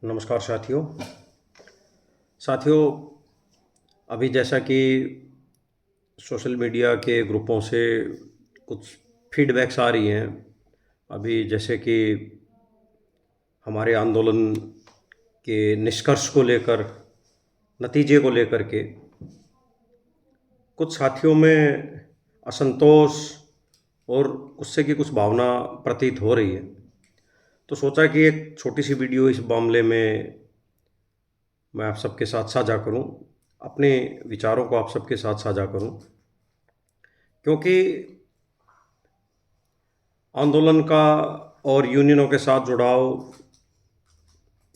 नमस्कार साथियों। साथियों, अभी जैसा कि सोशल मीडिया के ग्रुपों से कुछ फीडबैक्स आ रही हैं। अभी जैसे कि हमारे आंदोलन के निष्कर्ष को लेकर, नतीजे को लेकर के कुछ साथियों में असंतोष और गुस्से की कुछ भावना प्रतीत हो रही है। तो सोचा कि एक छोटी सी वीडियो इस मामले में मैं आप सबके साथ साझा करूं, अपने विचारों को आप सबके साथ साझा करूं, क्योंकि आंदोलन का और यूनियनों के साथ जुड़ाव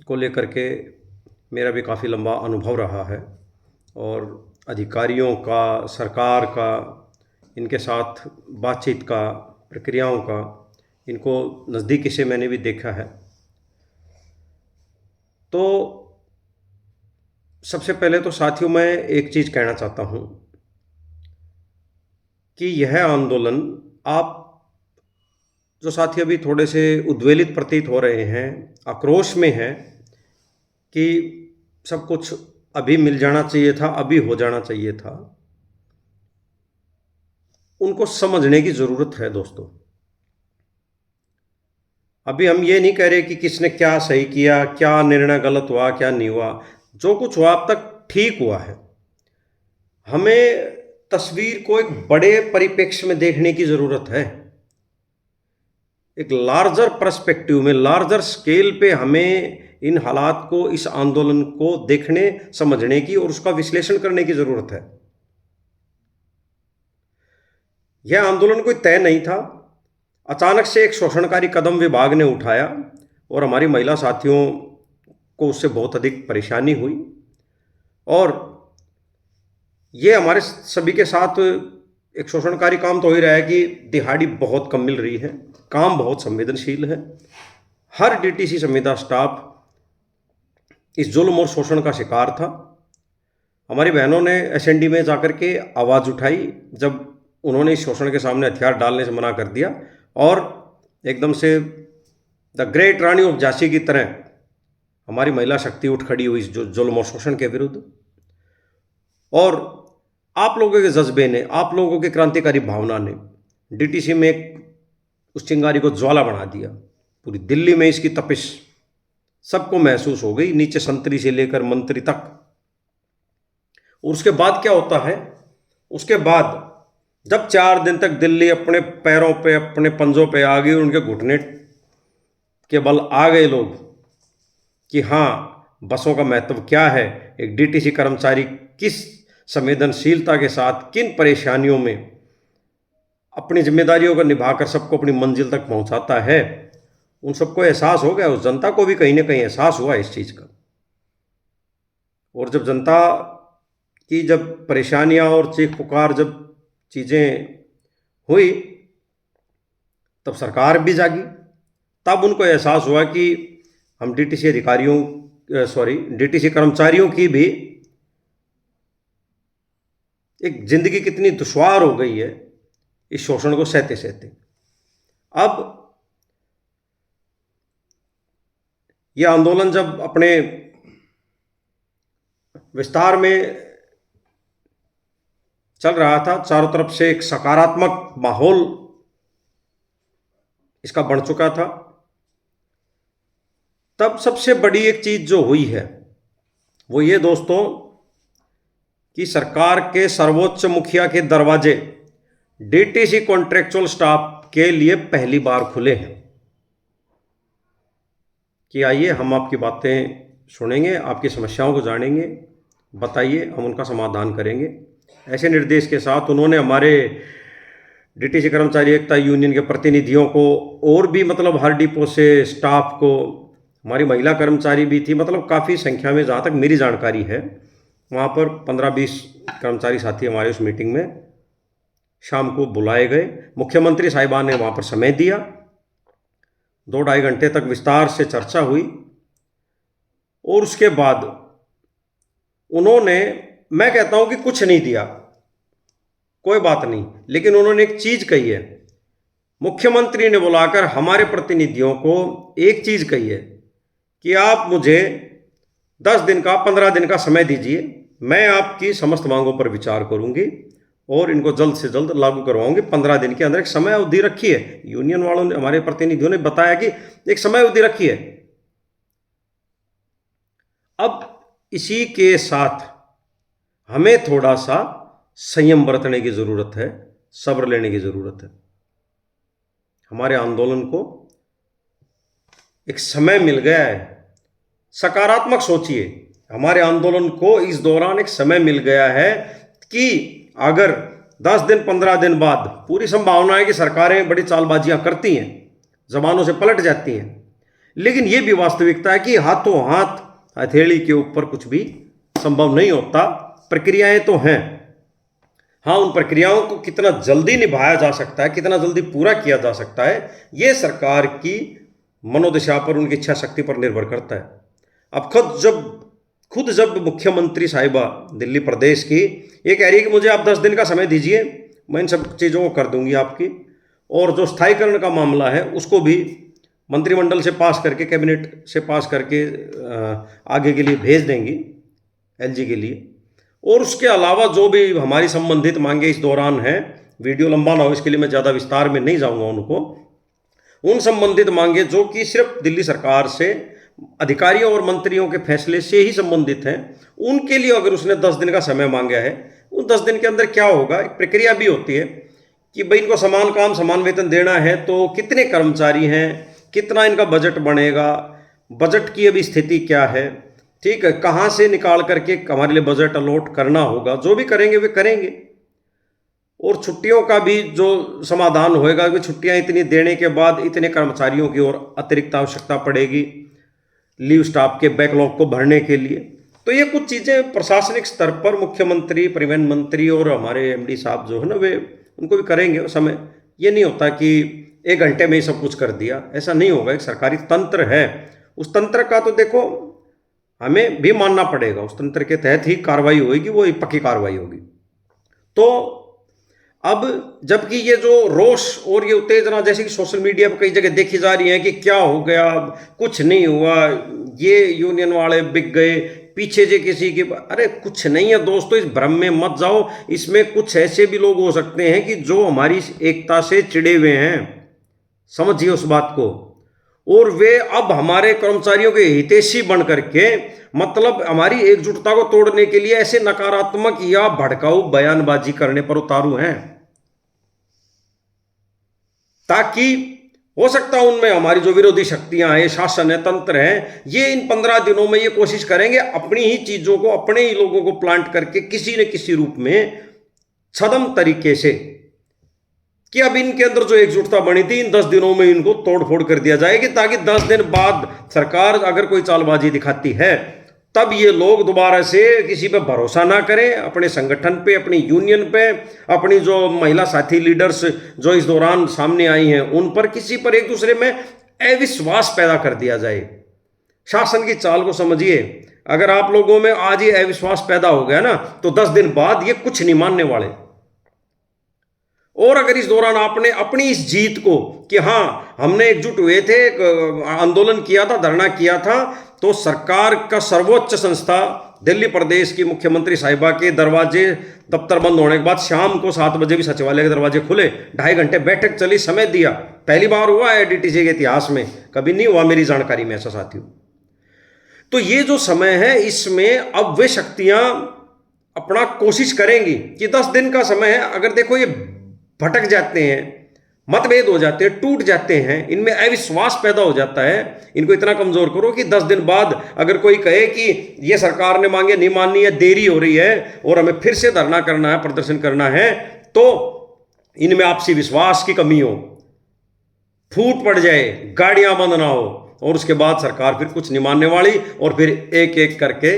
को लेकर के मेरा भी काफ़ी लंबा अनुभव रहा है और अधिकारियों का, सरकार का, इनके साथ बातचीत का, प्रक्रियाओं का, इनको नज़दीकी से मैंने भी देखा है। तो सबसे पहले तो साथियों मैं एक चीज़ कहना चाहता हूँ कि यह आंदोलन, आप जो साथी अभी थोड़े से उद्वेलित प्रतीत हो रहे हैं, आक्रोश में हैं कि सब कुछ अभी मिल जाना चाहिए था, अभी हो जाना चाहिए था, उनको समझने की ज़रूरत है दोस्तों। अभी हम ये नहीं कह रहे कि किसने क्या सही किया, क्या निर्णय गलत हुआ, क्या नहीं हुआ। जो कुछ हुआ अब तक ठीक हुआ है। हमें तस्वीर को एक बड़े परिप्रेक्ष्य में देखने की ज़रूरत है। एक लार्जर पर्सपेक्टिव में, लार्जर स्केल पे हमें इन हालात को, इस आंदोलन को देखने, समझने की और उसका विश्लेषण करने की ज़रूरत है। यह आंदोलन कोई तय नहीं था। अचानक से एक शोषणकारी कदम विभाग ने उठाया और हमारी महिला साथियों को उससे बहुत अधिक परेशानी हुई। और ये हमारे सभी के साथ एक शोषणकारी काम तो हो ही रहा है कि दिहाड़ी बहुत कम मिल रही है, काम बहुत संवेदनशील है। हर डीटीसी संविदा स्टाफ इस जुल्म और शोषण का शिकार था। हमारी बहनों ने एसएनडी में जाकर के आवाज़ उठाई जब उन्होंने इस शोषण के सामने हथियार डालने से मना कर दिया और एकदम से the great Rani of Jhansi की तरह हमारी महिला शक्ति उठ खड़ी हुई इस जो जुल्म और शोषण के विरुद्ध। और आप लोगों के जज्बे ने, आप लोगों की क्रांतिकारी भावना ने डीटीसी में उस चिंगारी को ज्वाला बना दिया। पूरी दिल्ली में इसकी तपिश सबको महसूस हो गई, नीचे संतरी से लेकर मंत्री तक। और उसके बाद क्या होता है? उसके बाद जब 4 दिन तक दिल्ली अपने पैरों पे, अपने पंजों पे आ गई और उनके घुटने के बल आ गए लोग कि हाँ, बसों का महत्व क्या है, एक डीटीसी कर्मचारी किस संवेदनशीलता के साथ, किन परेशानियों में अपनी जिम्मेदारियों को निभाकर सबको अपनी मंजिल तक पहुंचाता है, उन सबको एहसास हो गया। उस जनता को भी कहीं ना कहीं एहसास हुआ इस चीज़ का। और जब जनता की जब परेशानियां और चीख पुकार, जब चीज़ें हुई, तब सरकार भी जागी। तब उनको एहसास हुआ कि हम डीटीसी डीटीसी कर्मचारियों की भी एक जिंदगी कितनी दुश्वार हो गई है इस शोषण को सहते सहते। अब यह आंदोलन जब अपने विस्तार में चल रहा था, चारों तरफ से एक सकारात्मक माहौल इसका बन चुका था, तब सबसे बड़ी एक चीज जो हुई है वो ये दोस्तों कि सरकार के सर्वोच्च मुखिया के दरवाजे डीटीसी कॉन्ट्रेक्चुअल स्टाफ के लिए पहली बार खुले हैं कि आइए हम आपकी बातें सुनेंगे, आपकी समस्याओं को जानेंगे, बताइए, हम उनका समाधान करेंगे। ऐसे निर्देश के साथ उन्होंने हमारे डीटीसी कर्मचारी एकता यूनियन के प्रतिनिधियों को और भी, मतलब हर डिपो से स्टाफ को, हमारी महिला कर्मचारी भी थी, मतलब काफ़ी संख्या में, जहाँ तक मेरी जानकारी है, वहाँ पर 15-20 कर्मचारी साथी हमारे उस मीटिंग में शाम को बुलाए गए। मुख्यमंत्री साहिबान ने वहाँ पर समय दिया, 2-2.5 घंटे तक विस्तार से चर्चा हुई। और उसके बाद उन्होंने, मैं कहता हूँ कि कुछ नहीं दिया, कोई बात नहीं, लेकिन उन्होंने एक चीज़ कही है। मुख्यमंत्री ने बुलाकर हमारे प्रतिनिधियों को एक चीज़ कही है कि आप मुझे 10 दिन का 15 दिन का समय दीजिए, मैं आपकी समस्त मांगों पर विचार करूंगी और इनको जल्द से जल्द लागू करवाऊंगी। 15 दिन के अंदर एक समय अवधि रखी है, यूनियन वालों ने, हमारे प्रतिनिधियों ने बताया कि एक समय अवधि रखी है। अब इसी के साथ हमें थोड़ा सा संयम बरतने की जरूरत है, सब्र लेने की जरूरत है। हमारे आंदोलन को एक समय मिल गया है, सकारात्मक सोचिए। हमारे आंदोलन को इस दौरान एक समय मिल गया है कि अगर 10 दिन 15 दिन बाद, पूरी संभावना है कि सरकारें बड़ी चालबाजियां करती हैं, जबानों से पलट जाती हैं, लेकिन यह भी वास्तविकता है कि हाथों हाथ हथेली के ऊपर कुछ भी संभव नहीं होता। प्रक्रियाएं तो हैं, हाँ, उन प्रक्रियाओं को कितना जल्दी निभाया जा सकता है, कितना जल्दी पूरा किया जा सकता है, यह सरकार की मनोदशा पर, उनकी इच्छा शक्ति पर निर्भर करता है। अब खुद जब मुख्यमंत्री साहिबा दिल्ली प्रदेश की ये कह रही है कि मुझे आप 10 दिन का समय दीजिए, मैं इन सब चीज़ों को कर दूंगी आपकी, और जो स्थायीकरण का मामला है उसको भी मंत्रिमंडल से पास करके, कैबिनेट से पास करके आगे के लिए भेज देंगी, एलजी के लिए। और उसके अलावा जो भी हमारी संबंधित मांगे इस दौरान हैं, वीडियो लंबा ना हो इसके लिए मैं ज़्यादा विस्तार में नहीं जाऊंगा उनको, उन संबंधित मांगे जो कि सिर्फ दिल्ली सरकार से, अधिकारियों और मंत्रियों के फैसले से ही संबंधित हैं, उनके लिए अगर उसने 10 दिन का समय मांगा है, उन 10 दिन के अंदर क्या होगा, एक प्रक्रिया भी होती है कि भाई इनको समान काम समान वेतन देना है तो कितने कर्मचारी हैं, कितना इनका बजट बनेगा, बजट की अभी स्थिति क्या है, ठीक है, कहाँ से निकाल करके हमारे लिए बजट अलॉट करना होगा, जो भी करेंगे वे करेंगे। और छुट्टियों का भी जो समाधान होएगा कि छुट्टियां इतनी देने के बाद इतने कर्मचारियों की और अतिरिक्त आवश्यकता पड़ेगी लीव स्टाफ के बैकलॉग को भरने के लिए। तो ये कुछ चीज़ें प्रशासनिक स्तर पर मुख्यमंत्री, परिवहन मंत्री और हमारे एमडी साहब जो है ना, वे उनको भी करेंगे उस समय। ये नहीं होता कि 1 घंटे में ही सब कुछ कर दिया, ऐसा नहीं होगा। एक सरकारी तंत्र है, उस तंत्र का तो देखो हमें भी मानना पड़ेगा, उस तंत्र के तहत ही कार्रवाई होगी, वो एक पक्की कार्रवाई होगी। तो अब जबकि ये जो रोष और ये उत्तेजना जैसे कि सोशल मीडिया पर कई जगह देखी जा रही है कि क्या हो गया, कुछ नहीं हुआ, ये यूनियन वाले बिक गए, पीछे जे किसी की, अरे कुछ नहीं है दोस्तों, इस भ्रम में मत जाओ। इसमें कुछ ऐसे भी लोग हो सकते हैं कि जो हमारी एकता से चिढ़े हुए हैं, समझिए उस बात को, और वे अब हमारे कर्मचारियों के हितैषी बन करके, मतलब हमारी एकजुटता को तोड़ने के लिए ऐसे नकारात्मक या भड़काऊ बयानबाजी करने पर उतारू हैं, ताकि हो सकता है उनमें हमारी जो विरोधी शक्तियां हैं, शासन है, तंत्र है, ये इन 15 दिनों में ये कोशिश करेंगे अपनी ही चीजों को, अपने ही लोगों को प्लांट करके किसी न किसी रूप में छद्म तरीके से, कि अब इनके अंदर जो एकजुटता बनी थी इन 10 दिनों में इनको तोड़फोड़ कर दिया जाएगी, ताकि 10 दिन बाद सरकार अगर कोई चालबाजी दिखाती है तब ये लोग दोबारा से किसी पे भरोसा ना करें, अपने संगठन पे, अपनी यूनियन पे, अपनी जो महिला साथी लीडर्स जो इस दौरान सामने आई हैं उन पर, किसी पर एक दूसरे में अविश्वास पैदा कर दिया जाए। शासन की चाल को समझिए, अगर आप लोगों में आज ये अविश्वास पैदा हो गया ना, तो 10 दिन बाद ये कुछ नहीं मानने वाले। और अगर इस दौरान आपने अपनी इस जीत को, कि हाँ हमने एकजुट हुए थे, आंदोलन किया था, धरना किया था, तो सरकार का सर्वोच्च संस्था दिल्ली प्रदेश की मुख्यमंत्री साहिबा के दरवाजे, दफ्तर बंद होने के बाद शाम को 7 बजे भी सचिवालय के दरवाजे खुले, 2.5 घंटे बैठक चली, समय दिया। पहली बार हुआ है डीटीसी के इतिहास में, कभी नहीं हुआ मेरी जानकारी में ऐसा साथियों। तो ये जो समय है इसमें अब वे शक्तियां अपना कोशिश करेंगी कि 10 दिन का समय है, अगर देखो ये भटक जाते हैं, मतभेद हो जाते हैं, टूट जाते हैं, इनमें अविश्वास पैदा हो जाता है, इनको इतना कमजोर करो कि 10 दिन बाद अगर कोई कहे कि ये सरकार ने मांगे नहीं माननी है, देरी हो रही है और हमें फिर से धरना करना है, प्रदर्शन करना है, तो इनमें आपसी विश्वास की कमी हो, फूट पड़ जाए, गाड़ियां बंद ना हो, और उसके बाद सरकार फिर कुछ नहीं मानने वाली और फिर एक एक करके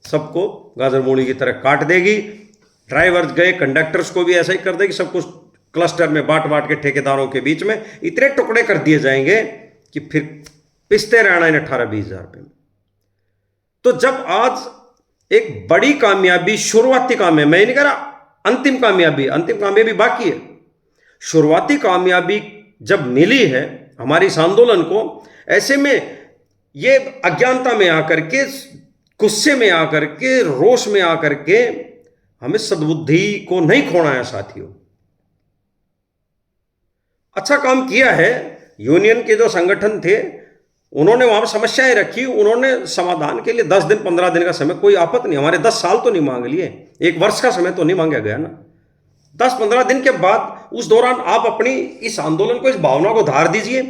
सबको गाजर मूली की तरह काट देगी। ड्राइवर्स गए, कंडक्टर्स को भी ऐसा ही कर देगी, सब कुछ क्लस्टर में बांट बांट के ठेकेदारों के बीच में इतने टुकड़े कर दिए जाएंगे कि फिर पिसते रहना इन 18-20 हज़ार रुपये में। तो जब आज एक बड़ी कामयाबी, शुरुआती कामयाबी, मैं नहीं कह रहा अंतिम कामयाबी बाकी है, शुरुआती कामयाबी जब मिली है हमारे इस आंदोलन को, ऐसे में ये अज्ञानता में आकर के, गुस्से में आकर के, रोष में आकर के हमें सद्बुद्धि को नहीं खोना है साथियों। अच्छा काम किया है यूनियन के जो संगठन थे, उन्होंने वहां पर समस्याएं रखी, उन्होंने समाधान के लिए 10 दिन 15 दिन का समय, कोई आपत्ति नहीं, हमारे 10 साल तो नहीं मांग लिए, 1 वर्ष का समय तो नहीं मांगा गया ना। 10-15 दिन के बाद उस दौरान आप अपनी इस आंदोलन को, इस भावना को धार दीजिए,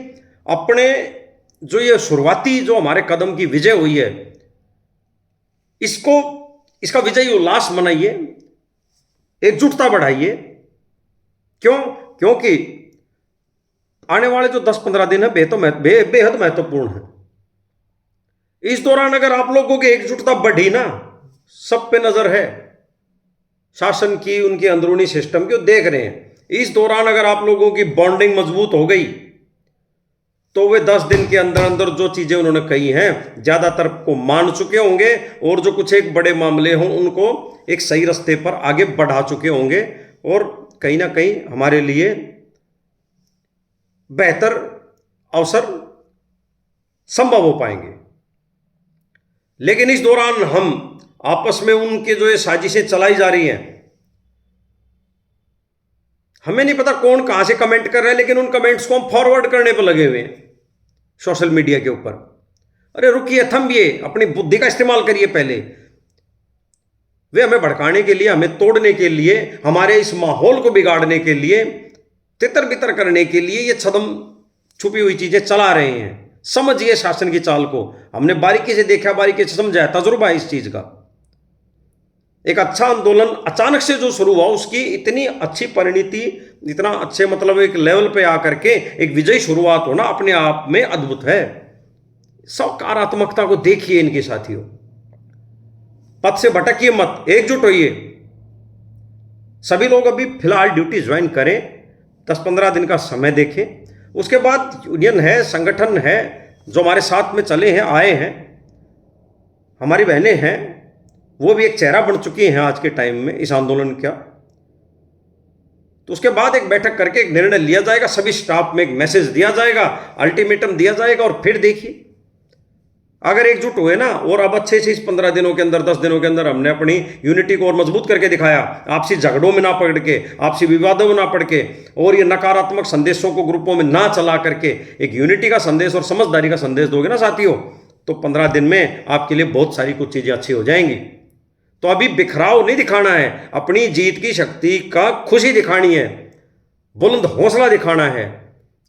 अपने जो ये शुरुआती जो हमारे कदम की विजय हुई है, इसका विजयी उल्लास मनाइए, एकजुटता बढ़ाइए। क्यों? क्योंकि आने वाले जो 10-15 दिन है बेहद महत्वपूर्ण है। इस दौरान अगर आप लोगों की एकजुटता बढ़ी ना, सब पे नजर है शासन की, उनके अंदरूनी सिस्टम की, देख रहे हैं। इस दौरान अगर आप लोगों की बॉन्डिंग मजबूत हो गई तो वे 10 दिन के अंदर अंदर जो चीजें उन्होंने कही हैं ज्यादातर को मान चुके होंगे, और जो कुछ एक बड़े मामले हों उनको एक सही रास्ते पर आगे बढ़ा चुके होंगे, और कहीं ना कहीं हमारे लिए बेहतर अवसर संभव हो पाएंगे। लेकिन इस दौरान हम आपस में उनके जो ये साजिशें चलाई जा रही हैं, हमें नहीं पता कौन कहां से कमेंट कर रहा है, लेकिन उन कमेंट्स को हम फॉरवर्ड करने पर लगे हुए हैं सोशल मीडिया के ऊपर। अरे रुकिए, थमिए, अपनी बुद्धि का इस्तेमाल करिए पहले। वे हमें भड़काने के लिए, हमें तोड़ने के लिए, हमारे इस माहौल को बिगाड़ने के लिए, तितर बितर करने के लिए ये छदम छुपी हुई चीजें चला रहे हैं। समझिए शासन की चाल को, हमने बारीकी से देखा, बारीकी से समझा, तजुर्बा है इस चीज का। एक अच्छा आंदोलन अचानक से जो शुरू हुआ, उसकी इतनी अच्छी परिणति, इतना अच्छे मतलब एक लेवल पे आकर के एक विजयी शुरुआत होना अपने आप में अद्भुत है। सकारात्मकता को देखिए इनके साथियों, पथ से भटकिए मत, एकजुट होइए। सभी लोग अभी फिलहाल ड्यूटी ज्वाइन करें, 10-15 दिन का समय देखें, उसके बाद यूनियन है, संगठन है, जो हमारे साथ में चले हैं, आए हैं, हमारी बहनें हैं, वो भी एक चेहरा बन चुकी हैं आज के टाइम में इस आंदोलन का। तो उसके बाद एक बैठक करके एक निर्णय लिया जाएगा, सभी स्टाफ में एक मैसेज दिया जाएगा, अल्टीमेटम दिया जाएगा, और फिर देखिए अगर एकजुट हुए ना, और अब अच्छे से इस 15 दिनों के अंदर, 10 दिनों के अंदर हमने अपनी यूनिटी को और मजबूत करके दिखाया, आपसी झगड़ों में ना पड़ के, आपसी विवादों में ना पड़ के, और ये नकारात्मक संदेशों को ग्रुपों में ना चला करके एक यूनिटी का संदेश और समझदारी का संदेश दोगे ना साथियों, तो 15 दिन में आपके लिए बहुत सारी कुछ चीजें अच्छी हो जाएंगी। तो अभी बिखराव नहीं दिखाना है, अपनी जीत की शक्ति का खुशी दिखानी है, बुलंद हौसला दिखाना है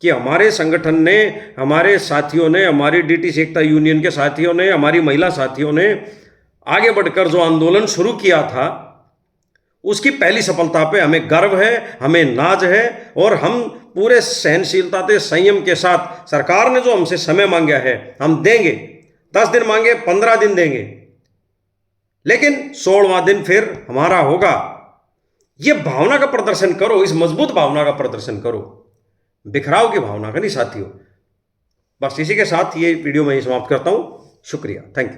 कि हमारे संगठन ने, हमारे साथियों ने, हमारी डीटीसी एकता यूनियन के साथियों ने, हमारी महिला साथियों ने आगे बढ़कर जो आंदोलन शुरू किया था, उसकी पहली सफलता पे हमें गर्व है, हमें नाज है, और हम पूरे सहनशीलता से, संयम के साथ, सरकार ने जो हमसे समय मांगा है हम देंगे। 10 दिन मांगे, 15 दिन देंगे, लेकिन 16वां दिन फिर हमारा होगा। यह भावना का प्रदर्शन करो, इस मजबूत भावना का प्रदर्शन करो, बिखराव की भावना का नहीं साथियों। बस इसी के साथ ये वीडियो मैं समाप्त करता हूं। शुक्रिया, थैंक यू।